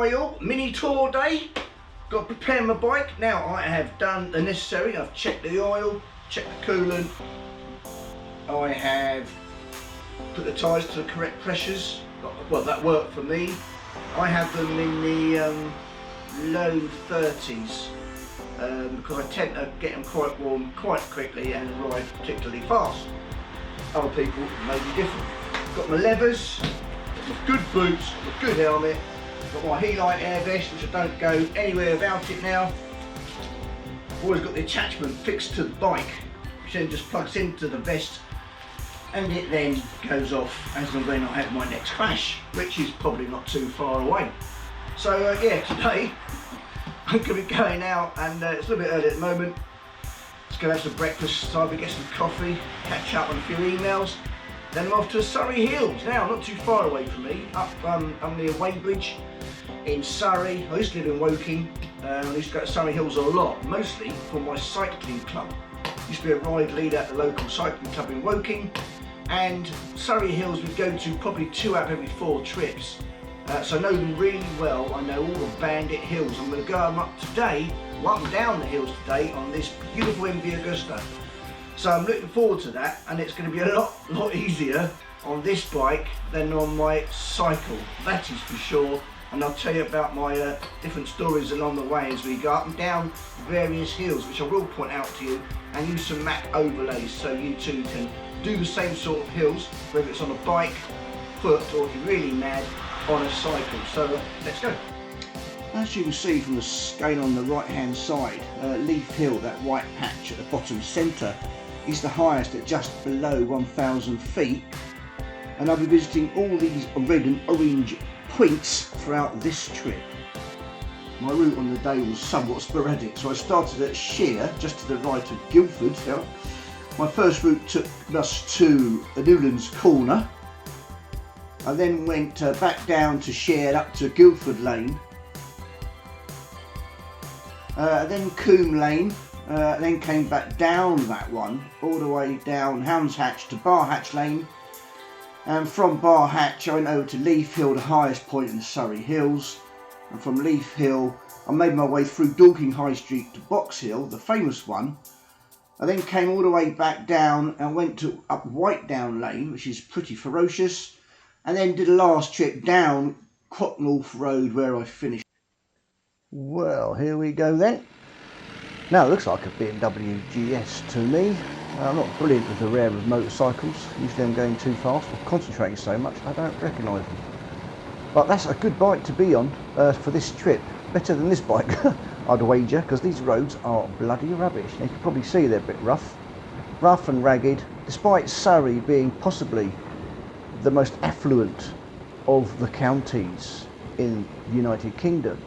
oil, mini tour day. Got to prepare my bike. Now I have done the necessary. I've checked the oil, checked the coolant. I have put the tyres to the correct pressures. Well, that worked for me. I have them in the low 30s because I tend to get them quite warm quite quickly and arrive particularly fast. Other people may be different. Got my levers, got my good boots, my good helmet, got my Helite air vest, which I don't go anywhere without it now. Always got the attachment fixed to the bike, which then just plugs into the vest, and it then goes off as and when I have my next crash, which is probably not too far away. So yeah, today I'm going to be going out, and it's a little bit early at the moment. Let's go have some breakfast, time to get some coffee, catch up on a few emails. Then I'm off to Surrey Hills. Now, not too far away from me, up near Weybridge in Surrey. I used to live in Woking. I used to go to Surrey Hills a lot, mostly for my cycling club. Used to be a ride leader at the local cycling club in Woking, and Surrey Hills would go to probably 2 out of every 4 trips. So I know them really well. I know all the bandit hills. I'm going to go up today, up and down the hills today on this beautiful MV Agusta. So I'm looking forward to that, and it's going to be a lot easier on this bike than on my cycle. That is for sure. And I'll tell you about my different stories along the way as we go up and down various hills, which I will point out to you, and use some map overlays so you too can do the same sort of hills, whether it's on a bike, foot, or if you're really mad, on a cycle. So let's go. As you can see from the scale on the right hand side, Leaf Hill, that white patch at the bottom centre, is the highest at just below 1,000 feet, and I'll be visiting all these red and orange points throughout this trip. My route on the day was somewhat sporadic, so I started at Sheer, just to the right of Guildford. My first route took us to Newlands Corner. I then went back down to Sheer up to Guildford Lane, then Coombe Lane, then came back down that one, all the way down Hounds Hatch to Bar Hatch Lane, and from Bar Hatch I went over to Leaf Hill, the highest point in the Surrey Hills, and from Leaf Hill I made my way through Dorking High Street to Box Hill, the famous one. I then came all the way back down and went to up Whitedown Lane, which is pretty ferocious, and then did a last trip down Cottonwolf Road where I finished. Well, here we go then. Now it looks like a BMW GS to me. I'm not brilliant with the rear of motorcycles. Usually I'm going too fast or concentrating so much I don't recognise them. But that's a good bike to be on for this trip. Better than this bike, I'd wager, because these roads are bloody rubbish. And you can probably see they're a bit rough and ragged, despite Surrey being possibly the most affluent of the counties in the United Kingdom.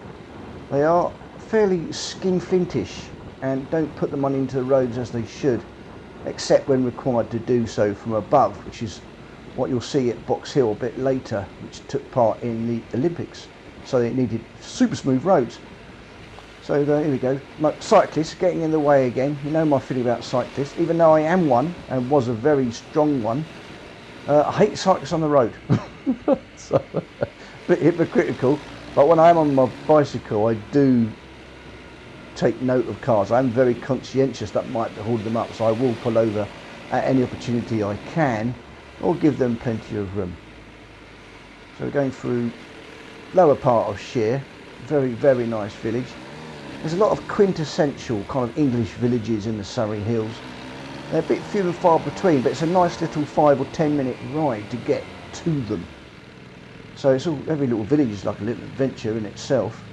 They are fairly skinflintish and don't put the money into the roads as they should, except when required to do so from above, which is what you'll see at Box Hill a bit later, which took part in the Olympics. So it needed super smooth roads. So here we go. Cyclists getting in the way again. You know my feeling about cyclists, even though I am one and was a very strong one. I hate cyclists on the road. So, a bit hypocritical, but when I am on my bicycle I do take note of cars. I'm very conscientious that might hold them up, so I will pull over at any opportunity I can, or give them plenty of room. So we're going through lower part of Sheer, very nice village. There's a lot of quintessential kind of English villages in the Surrey Hills. They're a bit few and far between, but it's a nice little 5 or 10 minute ride to get to them. So it's all, every little village is like a little adventure in itself.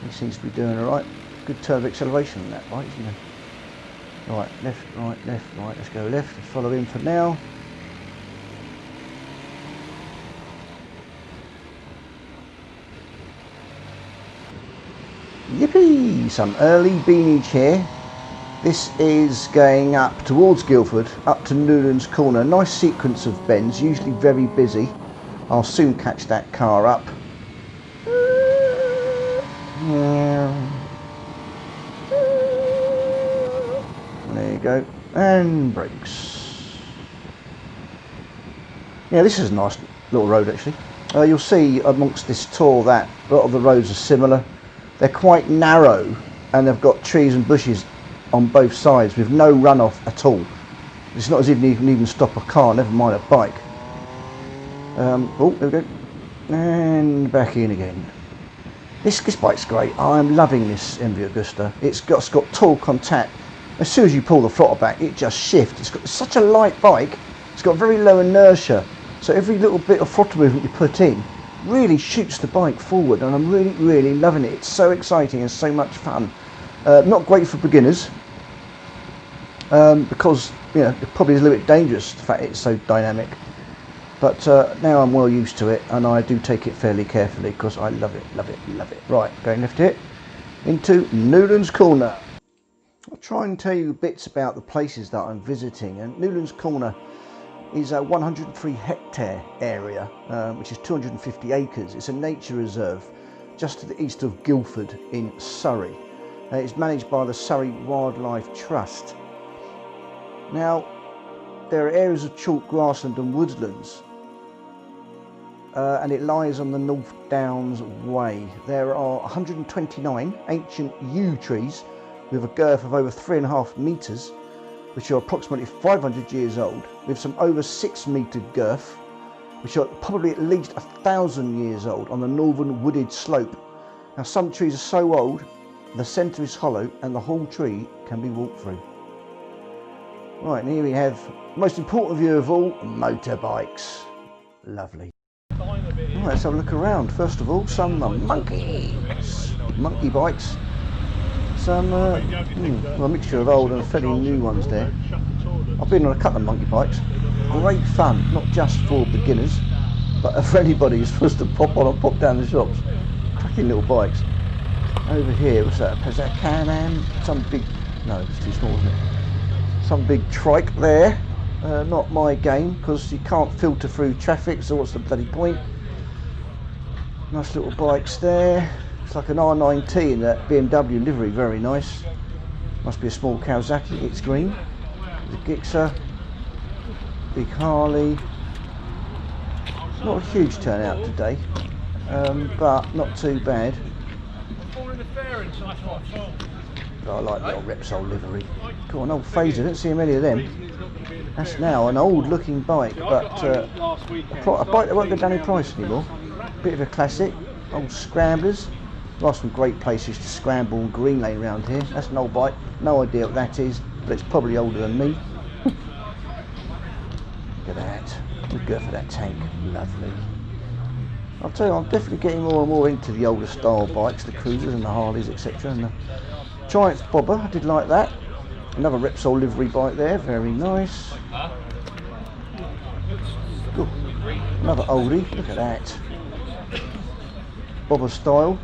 He seems to be doing alright. Good turn of acceleration on that bike, isn't it? Right, left, right, let's go left, follow him for now. Yippee! Some early beanage here. This is going up towards Guildford, up to Newlands Corner. Nice sequence of bends, usually very busy. I'll soon catch that car up. There you go, and brakes. Yeah, this is a nice little road actually. You'll see amongst this tour that a lot of the roads are similar. They're quite narrow and they've got trees and bushes on both sides with no runoff at all. It's not as if you can even stop a car, never mind a bike. Oh, there we go. And back in again. This bike's great. I'm loving this MV Agusta. It's got torque on tap. As soon as you pull the throttle back, it just shifts. It's such a light bike. It's got very low inertia. So every little bit of throttle movement you put in really shoots the bike forward, and I'm really loving it. It's so exciting and so much fun. Not great for beginners because it probably is a little bit dangerous, the fact it's so dynamic. But now I'm well used to it, and I do take it fairly carefully because I love it. Right, going left here into Newlands Corner. I'll try and tell you bits about the places that I'm visiting, and Newlands Corner is a 103 hectare area, which is 250 acres. It's a nature reserve just to the east of Guildford in Surrey. It's managed by the Surrey Wildlife Trust. Now, there are areas of chalk grassland and woodlands, and it lies on the North Downs Way. There are 129 ancient yew trees with a girth of over 3.5 metres, which are approximately 500 years old, with some over 6 metre girth, which are probably at least 1,000 years old on the northern wooded slope. Now, some trees are so old, the centre is hollow and the whole tree can be walked through. Right, and here we have the most important view of all, motorbikes. Lovely. Right, let's have a look around. First of all, some monkey bikes. Some, well, a mixture of old and fairly new ones there. I've been on a couple of monkey bikes. Great fun, not just for beginners, but for anybody who's supposed to pop on and pop down the shops. Cracking little bikes. Over here, what's that? Is that a Can-Am? Some big, no, it's too small, isn't it? Some big trike there. Not my game, because you can't filter through traffic, so what's the bloody point? Nice little bikes there. It's like an R9T in that BMW livery, very nice. Must be a small Kawasaki, it's green. The Gixxer, big Harley. Not a huge turnout today, but not too bad. I like the old Repsol livery. Cool, an old Phaser, I don't see many of them. That's now an old looking bike, but a bike that won't go down in price anymore. Bit of a classic, old Scramblers. There are some great places to scramble and green lane around here. That's an old bike, no idea what that is, but it's probably older than me. Look at that, good go for that tank, lovely. I'll tell you, I'm definitely getting more and more into the older style bikes, the cruisers and the Harleys, etc. And the Triumph Bobber, I did like that. Another Repsol livery bike there, very nice. Ooh, another oldie, look at that. Bobber style.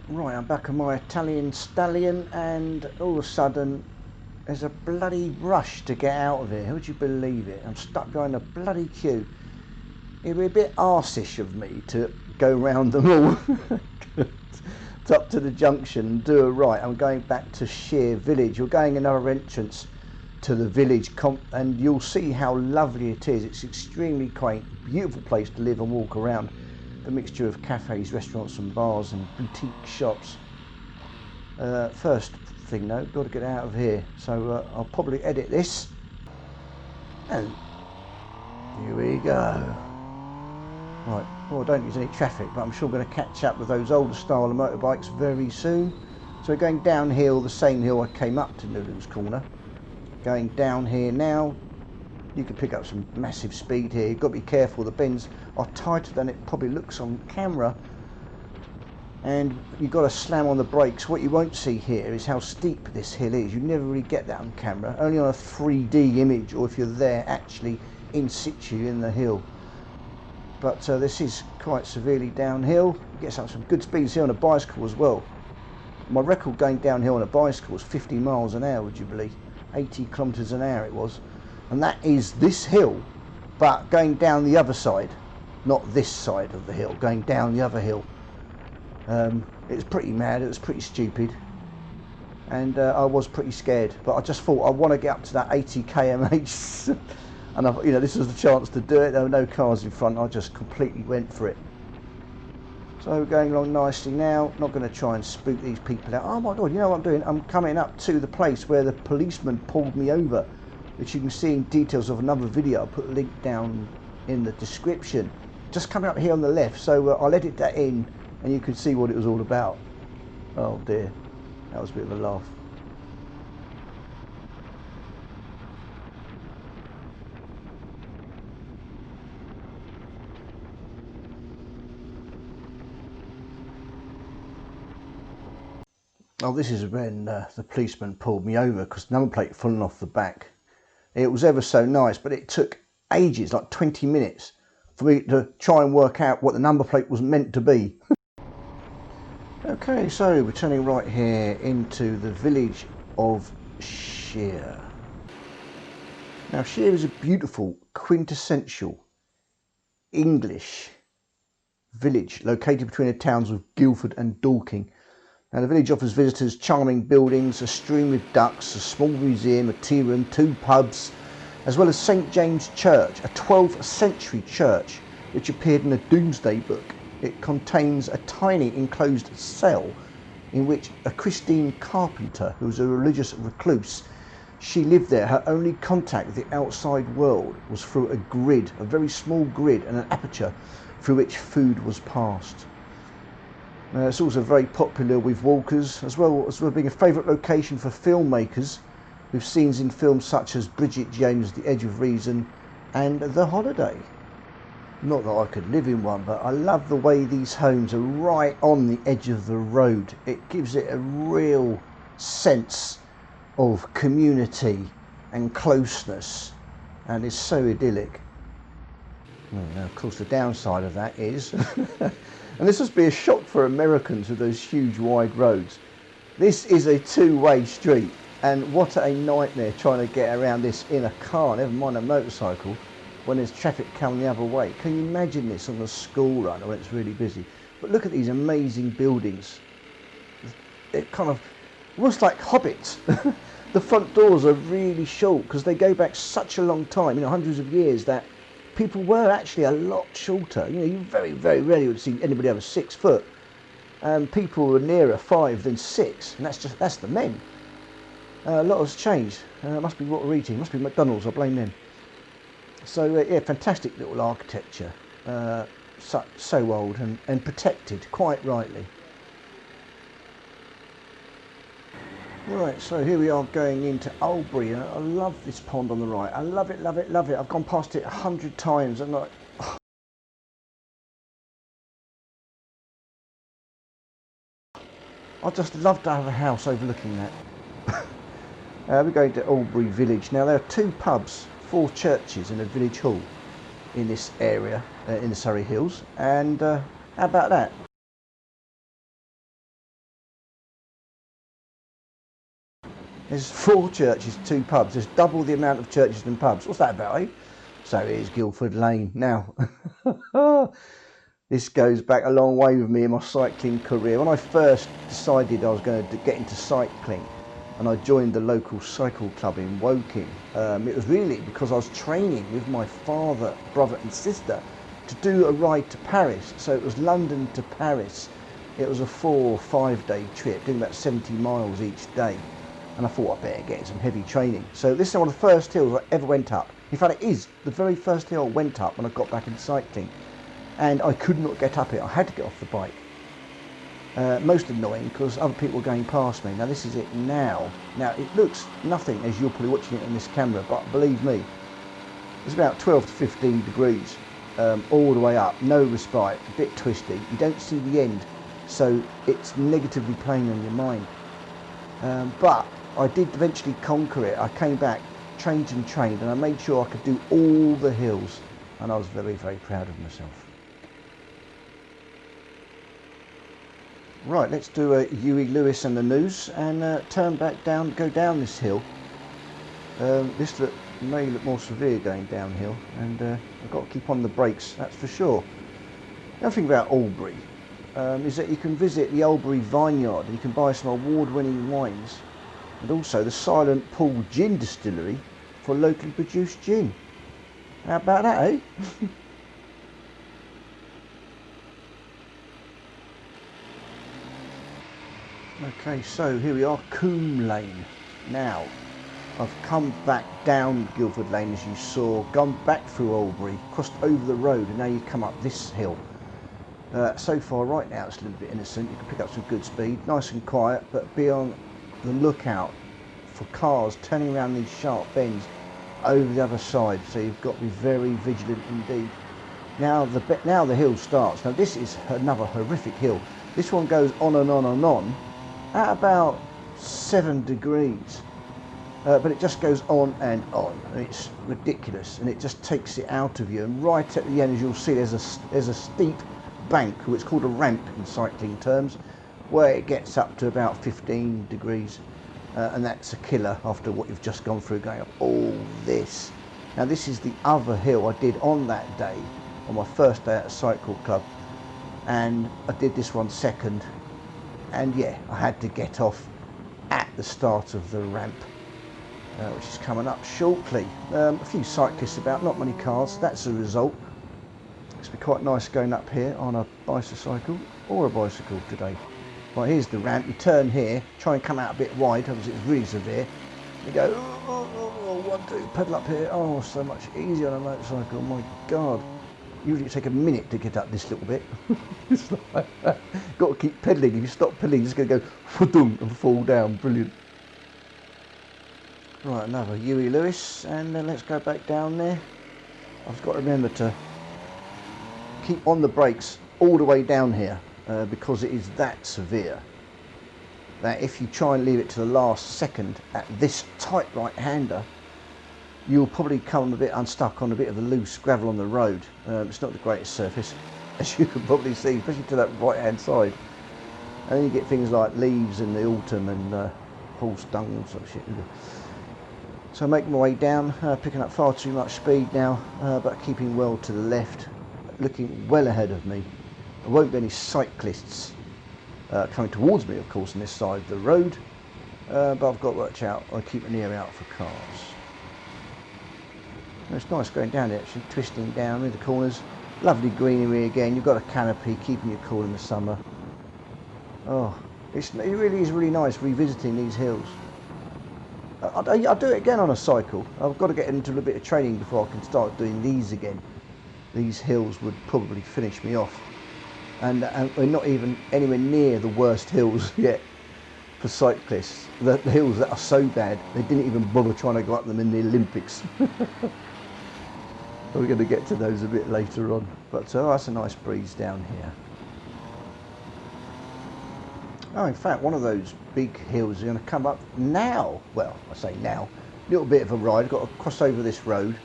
Right, I'm back on my Italian Stallion, and all of a sudden there's a bloody rush to get out of here. Would you believe it? I'm stuck behind a bloody queue. It'd be a bit arsish of me to go round them all up to the junction and do a right. I'm going back to Sheer Village. You're going another entrance to the village, and you'll see how lovely it is. It's extremely quaint, beautiful place to live and walk around. A mixture of cafes, restaurants and bars and boutique shops. First thing though, got to get out of here, so I'll probably edit this, and here we go. Right, well, I don't use any traffic, but I'm sure I'm going to catch up with those older style of motorbikes very soon. So we're going downhill, the same hill I came up to Newlands Corner. Going down here now. You can pick up some massive speed here. You've got to be careful, the bends are tighter than it probably looks on camera, and you've got to slam on the brakes. What you won't see here is how steep this hill is. You never really get that on camera, only on a 3D image, or if you're there actually in situ in the hill. But this is quite severely downhill. You get some good speeds here on a bicycle as well. My record going downhill on a bicycle was 50 miles an hour, would you believe? 80 kilometres an hour it was. And that is this hill, but going down the other side, not this side of the hill, going down the other hill. It was pretty mad, it was pretty stupid. and I was pretty scared, but I just thought I want to get up to that 80 km/h and you know, this was the chance to do it. There were no cars in front. I just completely went for it. So we're going along nicely now. Not going to try and spook these people out. Oh my god, you know what I'm doing? I'm coming up to the place where the policeman pulled me over, which you can see in details of another video. I'll put a link down in the description. Just coming up here on the left, so I'll edit that in and you can see what it was all about. Oh dear, that was a bit of a laugh. Oh, this is when the policeman pulled me over because the number plate had fallen off the back. It was ever so nice, but it took ages, like 20 minutes, for me to try and work out what the number plate was meant to be. Okay, so we're turning right here into the village of Shear. Now, Shear is a beautiful, quintessential English village located between the towns of Guildford and Dorking. Now, the village offers visitors charming buildings, a stream with ducks, a small museum, a tea room, 2 pubs, as well as St James Church, a 12th century church which appeared in a Domesday Book. It contains a tiny enclosed cell in which a Christine Carpenter, who was a religious recluse, she lived there. Her only contact with the outside world was through a grid, a very small grid and an aperture through which food was passed. It's also very popular with walkers, as well as being a favourite location for filmmakers, with scenes in films such as Bridget Jones' The Edge of Reason and The Holiday. Not that I could live in one, but I love the way these homes are right on the edge of the road. It gives it a real sense of community and closeness, and it's so idyllic. Well, now, of course, the downside of that is, and this must be a shock for Americans with those huge wide roads, this is a 2-way street, and what a nightmare trying to get around this in a car, never mind a motorcycle, when there's traffic coming the other way. Can you imagine this on a school run when it's really busy? But look at these amazing buildings. They're kind of almost like hobbits. The front doors are really short because they go back such a long time, you know, hundreds of years, that people were actually a lot shorter. You know, you very, very rarely would see anybody over 6 foot. People were nearer 5 than 6, and that's the men. A lot has changed. It must be what we're eating. It must be McDonald's. I blame them. So yeah, fantastic little architecture. So old and protected quite rightly. Right, so here we are going into Albury. I love this pond on the right. I love it, love it, love it. I've gone past it 100 times and like, I'd just love to have a house overlooking that. We're going to Albury Village. Now, there are 2 pubs, 4 churches and a village hall in this area, in the Surrey Hills. And how about that? There's 4 churches, 2 pubs. There's double the amount of churches than pubs. What's that about, eh? So here's Guildford Lane. Now, this goes back a long way with me in my cycling career. When I first decided I was going to get into cycling, and I joined the local cycle club in Woking, it was really because I was training with my father, brother and sister to do a ride to Paris. So it was London to Paris. It was a 4 or 5 day trip, doing about 70 miles each day. And I thought I better get some heavy training. So this is one of the first hills I ever went up. In fact, it is the very first hill I went up when I got back into cycling. And I could not get up it. I had to get off the bike. Most annoying because other people were going past me. Now this is it now. Now it looks nothing as you're probably watching it on this camera, but believe me, it's about 12 to 15 degrees all the way up. No respite, a bit twisty. You don't see the end, so it's negatively playing on your mind. But I did eventually conquer it. I came back, trained, and I made sure I could do all the hills, and I was very, very proud of myself. Right, let's do a Huey Lewis and the News and turn back down, go down this hill. This may look more severe going downhill, and I've got to keep on the brakes, that's for sure. The other thing about Albury is that you can visit the Albury vineyard and you can buy some award-winning wines and also the Silent Pool Gin Distillery for locally produced gin. How about that, eh? Okay, so here we are, Coombe Lane. Now, I've come back down Guildford Lane as you saw, gone back through Albury, crossed over the road, and now you come up this hill. So far right now it's a little bit innocent, you can pick up some good speed, nice and quiet, but be on the lookout for cars turning around these sharp bends over the other side, so you've got to be very vigilant indeed. Now the hill starts. Now this is another horrific hill. This one goes on and on and on at about 7 degrees. But it just goes on, and it's ridiculous, and it just takes it out of you. And right at the end, as you'll see, there's a steep bank, it's called a ramp in cycling terms, where it gets up to about 15 degrees, and that's a killer after what you've just gone through, going up all this. Now this is the other hill I did on that day, on my first day at a cycle club, and I did this one second, and yeah, I had to get off at the start of the ramp. Which is coming up shortly. A few cyclists about, not many cars, that's the result. It's been quite nice going up here on a bicycle or a bicycle today. Right, here's the ramp, you turn here, try and come out a bit wide, because it's really severe. You go, oh, 1, 2, pedal up here, oh, so much easier on a motorcycle, oh my God. Usually it takes a minute to get up this little bit. It's like, got to keep pedalling, if you stop pedalling, it's going to go and fall down, brilliant. Right, another Huey Lewis, and then let's go back down there. I've got to remember to keep on the brakes all the way down here, because it is that severe that if you try and leave it to the last second at this tight right-hander, you'll probably come a bit unstuck on a bit of the loose gravel on the road. It's not the greatest surface, as you can probably see, especially to that right-hand side. And then you get things like leaves in the autumn and horse dung and sort of shit. So I'm making my way down, picking up far too much speed now, but keeping well to the left, looking well ahead of me. There won't be any cyclists coming towards me, of course, on this side of the road, but I've got to watch out, I keep an ear out for cars. And it's nice going down there actually, twisting down in the corners, lovely greenery again, you've got a canopy keeping you cool in the summer. Oh, it really is really nice revisiting these hills. I'll do it again on a cycle. I've got to get into a little bit of training before I can start doing these again. These hills would probably finish me off. And we're not even anywhere near the worst hills yet for cyclists. The hills that are so bad, they didn't even bother trying to go up them in the Olympics. We're going to get to those a bit later on. But that's a nice breeze down here. Oh, in fact, one of those big hills is going to come up now. Well, I say now. A little bit of a ride. I've got to cross over this road.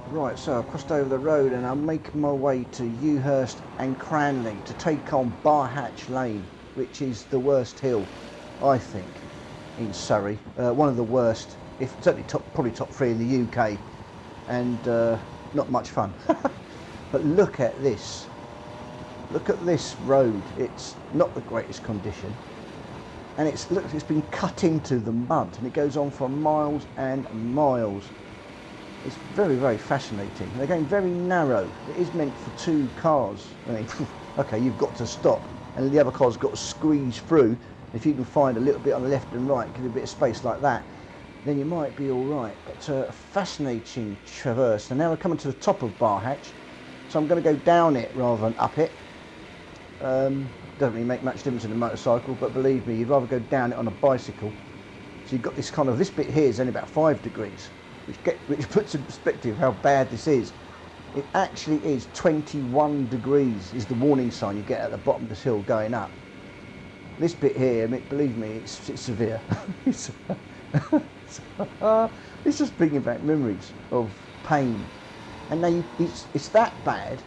Right, so I've crossed over the road and I'm making my way to Ewhurst and Cranley to take on Barhatch Lane, which is the worst hill, I think, in Surrey. One of the worst, if certainly probably top 3 in the UK, and not much fun. But look at this. Look at this road. It's not the greatest condition, and it's been cut into the mud, and it goes on for miles and miles. It's very, very fascinating. They're going very narrow. It is meant for 2 cars. I mean, okay, you've got to stop, and the other car's got to squeeze through. If you can find a little bit on the left and right, give you a bit of space like that, then you might be all right. But a fascinating traverse. And now we're coming to the top of Barhatch, so I'm going to go down it rather than up it. Doesn't really make much difference in a motorcycle, but believe me, you'd rather go down it on a bicycle. So you've got this this bit here is only about 5 degrees, which puts in perspective how bad this is. It actually is 21 degrees is the warning sign you get at the bottom of this hill going up. This bit here, I mean, believe me, it's severe. It's just bringing back memories of pain. And now it's that bad.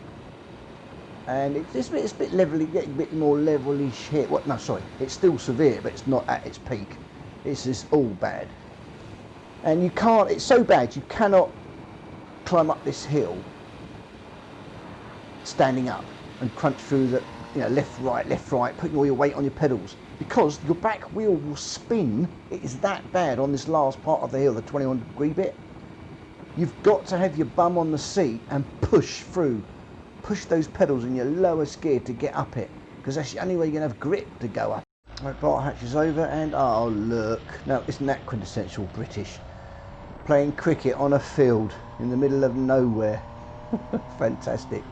And it's a bit levelly, getting a bit more levelish here. What? No, sorry, it's still severe, but it's not at its peak. It's just all bad. And you can't, it's so bad, you cannot climb up this hill standing up and crunch through the, left, right, putting all your weight on your pedals. because your back wheel will spin. It is that bad on this last part of the hill, the 21-degree bit. You've got to have your bum on the seat and push through. Push those pedals in your lowest gear to get up it, because that's the only way you're going to have grip to go up. Right, bar hatch is over, and oh look, now isn't that quintessential British? Playing cricket on a field in the middle of nowhere. Fantastic.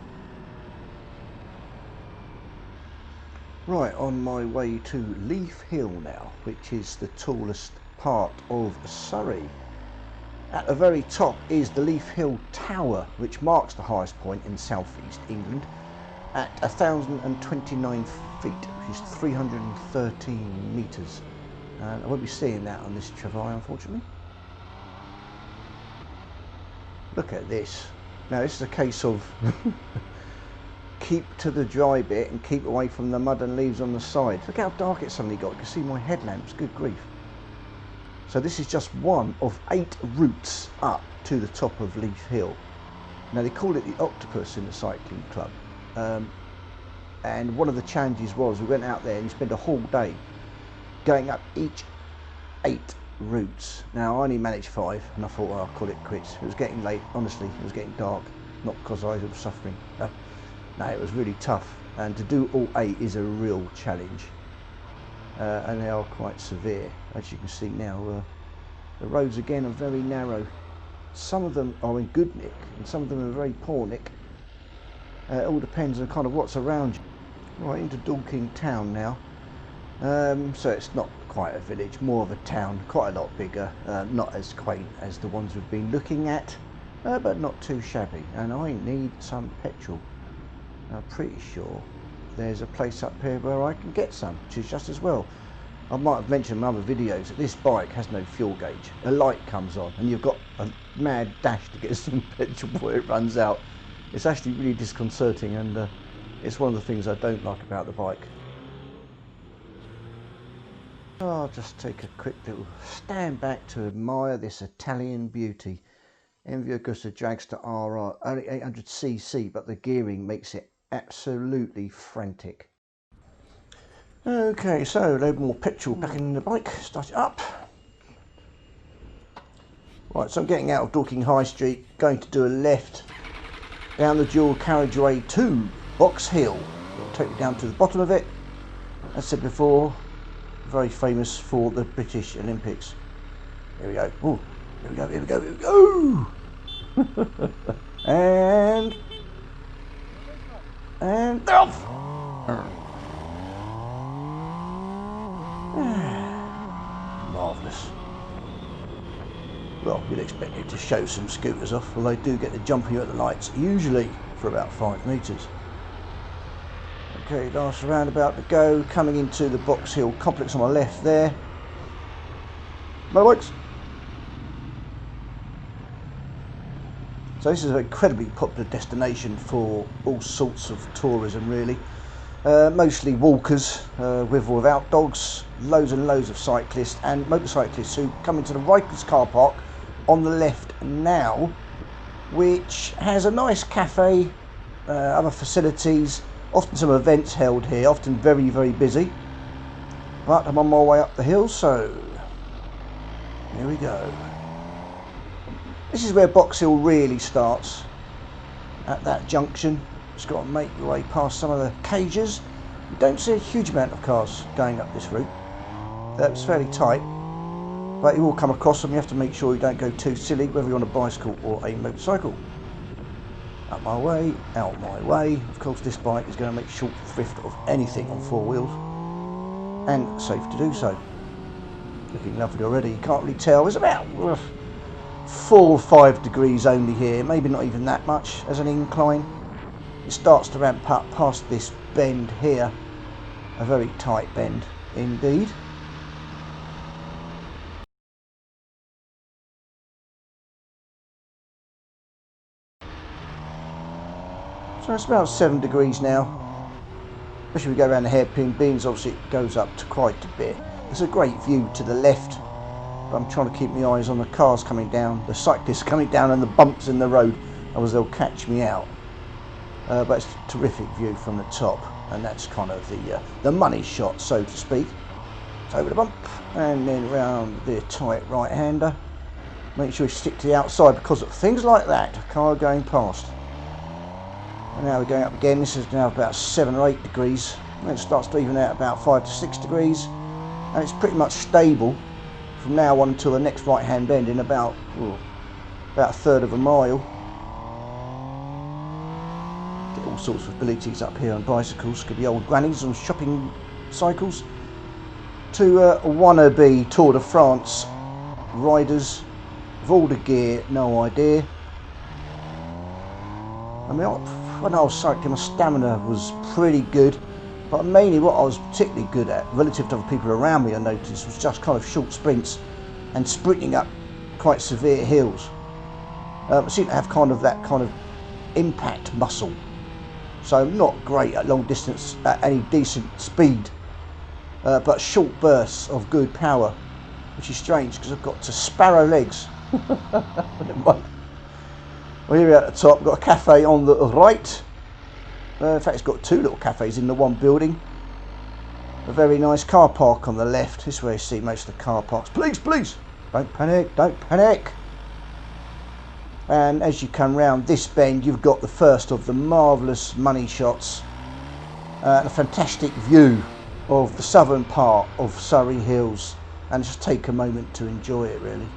Right, on my way to Leaf Hill now, which is the tallest part of Surrey. At the very top is the Leaf Hill Tower, which marks the highest point in southeast England, at 1,029 feet, which is 313 metres. And I won't be seeing that on this Travail, unfortunately. Look at this. Now this is a case of keep to the dry bit and keep away from the mud and leaves on the side. Look how dark it suddenly got. You can see my headlamps, good grief. So this is just one of 8 routes up to the top of Leaf Hill. Now they call it the Octopus in the cycling club. And one of the challenges was we went out there and you spend a whole day going up each 8 routes. Now I only managed 5 and I thought, well, I'll call it quits. It was getting late, honestly, it was getting dark. Not because I was suffering. No, it was really tough. And to do all 8 is a real challenge. And they are quite severe, as you can see now. The roads again are very narrow. Some of them are in good nick and some of them are very poor nick. It all depends on kind of what's around you. Right, into Dorking town now. So it's not quite a village, more of a town, quite a lot bigger, not as quaint as the ones we've been looking at, but not too shabby. And I need some petrol. I'm pretty sure there's a place up here where I can get some, which is just as well. I might have mentioned in other videos that this bike has no fuel gauge. A light comes on and you've got a mad dash to get some petrol before it runs out. It's actually really disconcerting, and it's one of the things I don't like about the bike. I'll just take a quick little stand back to admire this Italian beauty. MV Agusta Dragster RR, only 800cc, but the gearing makes it absolutely frantic. Okay, so a load more petrol back in the bike, start it up. Right, so I'm getting out of Dorking High Street, going to do a left down the dual carriageway to Box Hill. It'll take me down to the bottom of it. As I said before, very famous for the British Olympics. Here we go. Ooh, here we go, here we go, here we go! and off! Marvellous. Well, you'd expect it to show some scooters off, well they do get the jump on you at the lights, usually for about 5 metres. Okay, last roundabout to go, coming into the Box Hill complex on my left there. Motorbikes. So this is an incredibly popular destination for all sorts of tourism really. Mostly walkers, with or without dogs, loads and loads of cyclists and motorcyclists who come into the Rikers car park on the left now, which has a nice cafe, other facilities, often some events held here, often very, very busy. But I'm on my way up the hill, so here we go. This is where Box Hill really starts, at that junction. Just got to make your way past some of the cages. You don't see a huge amount of cars going up this route. It's fairly tight, but you will come across them. You have to make sure you don't go too silly, whether you're on a bicycle or a motorcycle. Up my way, out my way. Of course this bike is going to make short thrift of anything on 4 wheels, and safe to do so. Looking lovely already, you can't really tell. It's about 4 or 5 degrees only here, maybe not even that much as an incline. It starts to ramp up past this bend here, a very tight bend indeed. So it's about 7 degrees now, especially if we go around the hairpin beams. Obviously it goes up to quite a bit. There's a great view to the left, but I'm trying to keep my eyes on the cars coming down, the cyclists coming down and the bumps in the road, otherwise they'll catch me out. But it's a terrific view from the top, and that's kind of the money shot, so to speak. over the bump, and then round the tight right-hander. Make sure you stick to the outside because of things like that, a car going past. And now we're going up again. This is now about 7 or 8 degrees. And it starts to even out about 5 to 6 degrees. And it's pretty much stable from now on until the next right-hand bend in about a third of a mile. Get all sorts of abilities up here on bicycles. Could be old grannies on shopping cycles. To wannabe Tour de France riders with all the gear, no idea. I mean, when I was cycling, my stamina was pretty good, but mainly what I was particularly good at, relative to other people around me, I noticed, was just kind of short sprints and sprinting up quite severe hills. I seem to have kind of that kind of impact muscle, so not great at long distance at any decent speed, but short bursts of good power, which is strange because I've got sparrow legs. Well, here we are at the top, got a cafe on the right. In fact, it's got 2 little cafes in the one building. A very nice car park on the left. This is where you see most of the car parks. Please, please, don't panic, don't panic. And as you come round this bend, you've got the first of the marvellous money shots. A fantastic view of the southern part of Surrey Hills. And just take a moment to enjoy it, really.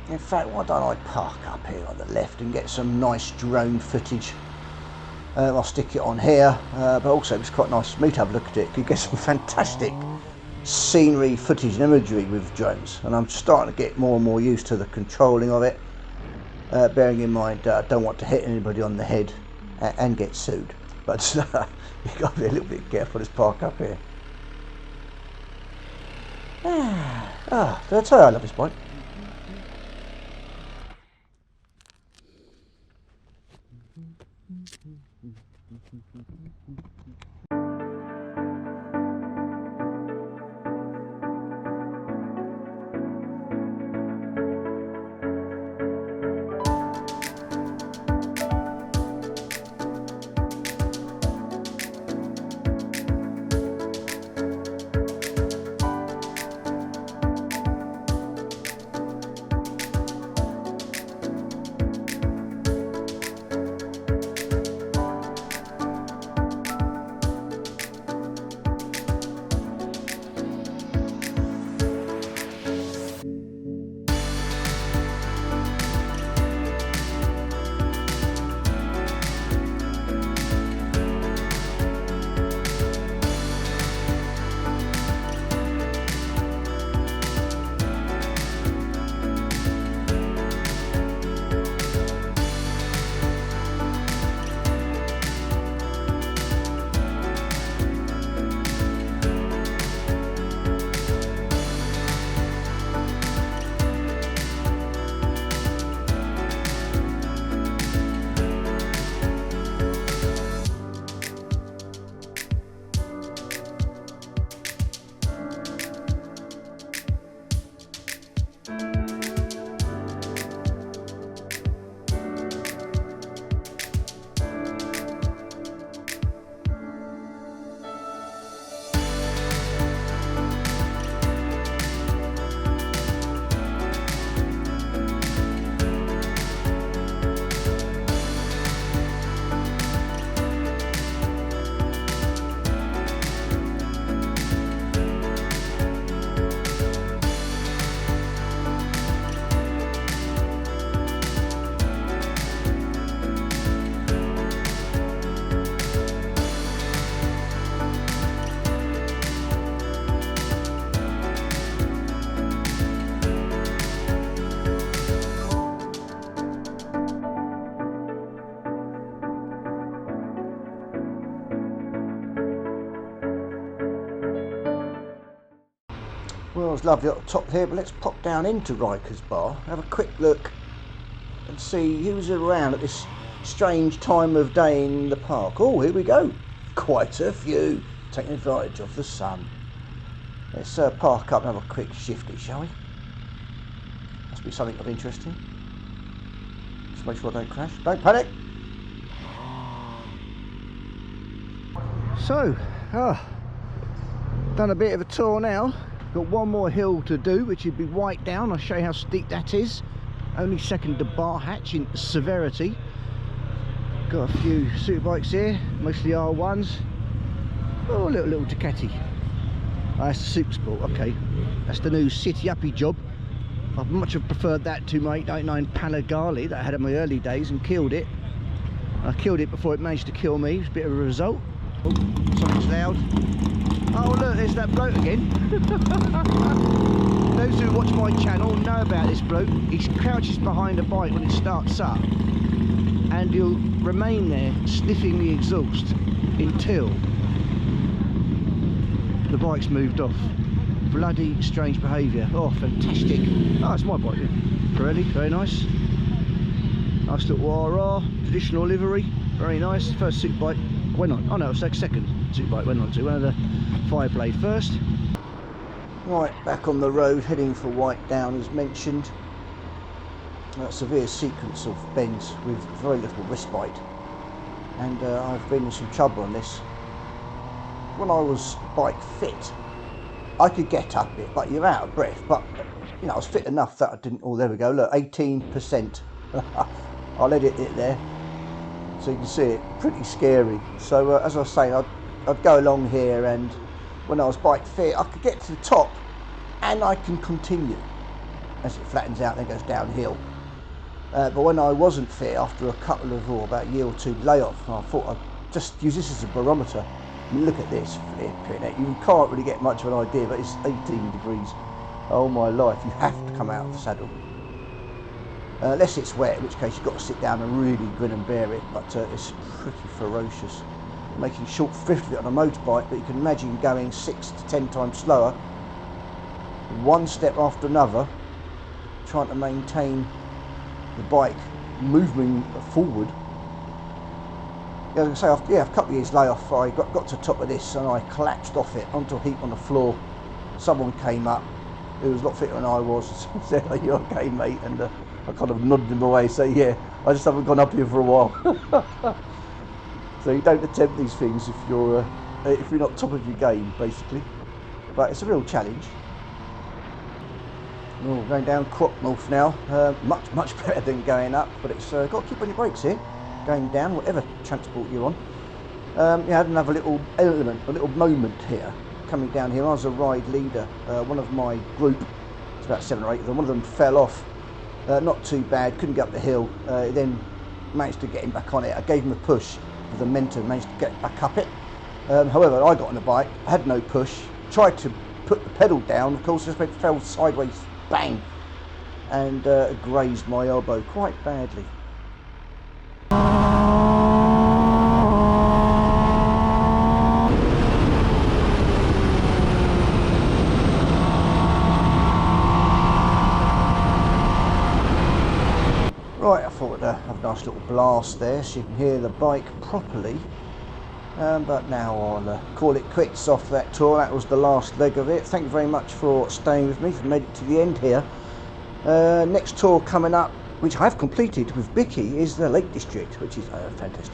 In fact, why don't I park up here on the left and get some nice drone footage. I'll stick it on here, but also it's quite nice for me to have a look at it. You get some fantastic scenery footage and imagery with drones, and I'm starting to get more and more used to the controlling of it. Bearing in mind, I don't want to hit anybody on the head and get sued, but you've got to be a little bit careful. Let's park up here. Did I tell you I love this bike? Well, it's lovely at the top here, but let's pop down into Rikers Bar, have a quick look and see who's around at this strange time of day in the park. Oh, here we go. Quite a few, taking advantage of the sun. Let's park up and have a quick shifty, shall we? Must be something of interest. Just make sure I don't crash. Don't panic. So, done a bit of a tour now. Got one more hill to do, which would be White Down. I'll show you how steep that is. Only second to Bar Hatch in severity. Got a few superbikes here, mostly R1s. Oh, little Ducati. Oh, that's the Super Sport. Okay, that's the new City Uppy job. I'd much have preferred that to my 899 Panigale that I had in my early days and killed it. I killed it before it managed to kill me. It's a bit of a result. Oh, something's loud. Oh look, there's that bloke again. Those who watch my channel know about this bloke. He crouches behind a bike when it starts up and he'll remain there sniffing the exhaust until the bike's moved off. Bloody strange behaviour. Oh, fantastic. Oh, it's my bike. Pirelli, very nice. Nice little RR, traditional livery, very nice. First superbike went on. Oh no, it was second superbike went on to. One of the Fireblade first. Right, back on the road, heading for White Down as mentioned. A severe sequence of bends with very little respite. And I've been in some trouble on this. When I was bike fit, I could get up it, but you're out of breath. But you know, I was fit enough that I didn't. Oh, there we go. Look, 18%. I'll edit it there, so you can see it. Pretty scary. So as I was saying, I'd go along here, and when I was bike fit, I could get to the top, and I can continue as it flattens out, then goes downhill. But when I wasn't fit, after a couple of, or about a year or two layoff, I thought I'd just use this as a barometer. I mean, look at this, flipping it. You can't really get much of an idea, but it's 18 degrees. Oh my life, you have to come out of the saddle. Unless it's wet, in which case you've got to sit down and really grin and bear it, but it's pretty ferocious. Making short fifth of it on a motorbike, but you can imagine going 6 to 10 times slower, one step after another, trying to maintain the bike moving forward. Yeah, as I say, after a couple of years layoff, I got to the top of this and I collapsed off it onto a heap on the floor. Someone came up who was a lot fitter than I was and said, "Are you okay, mate?" And I kind of nodded him away, say, "Yeah, I just haven't gone up here for a while." So you don't attempt these things if you're not top of your game, basically. But it's a real challenge. Oh, going down Crop North now. Much better than going up, but it's got to keep on your brakes here. Going down, whatever transport you're on. You had another little element, a little moment here. Coming down here, I was a ride leader. One of my group, it's about 7 or 8 of them, one of them fell off. Not too bad, couldn't get up the hill. Then managed to get him back on it. I gave him a push with the momentum, managed to get back up it. However, I got on the bike, had no push, tried to put the pedal down, of course, just fell sideways, bang, and grazed my elbow quite badly. Right, I thought I'd have a nice little blast there so you can hear the bike properly. But now I'll call it quits off that tour. That was the last leg of it. Thank you very much for staying with me, for made it to the end here. Next tour coming up, which I've completed with Bicky, is the Lake District, which is fantastic.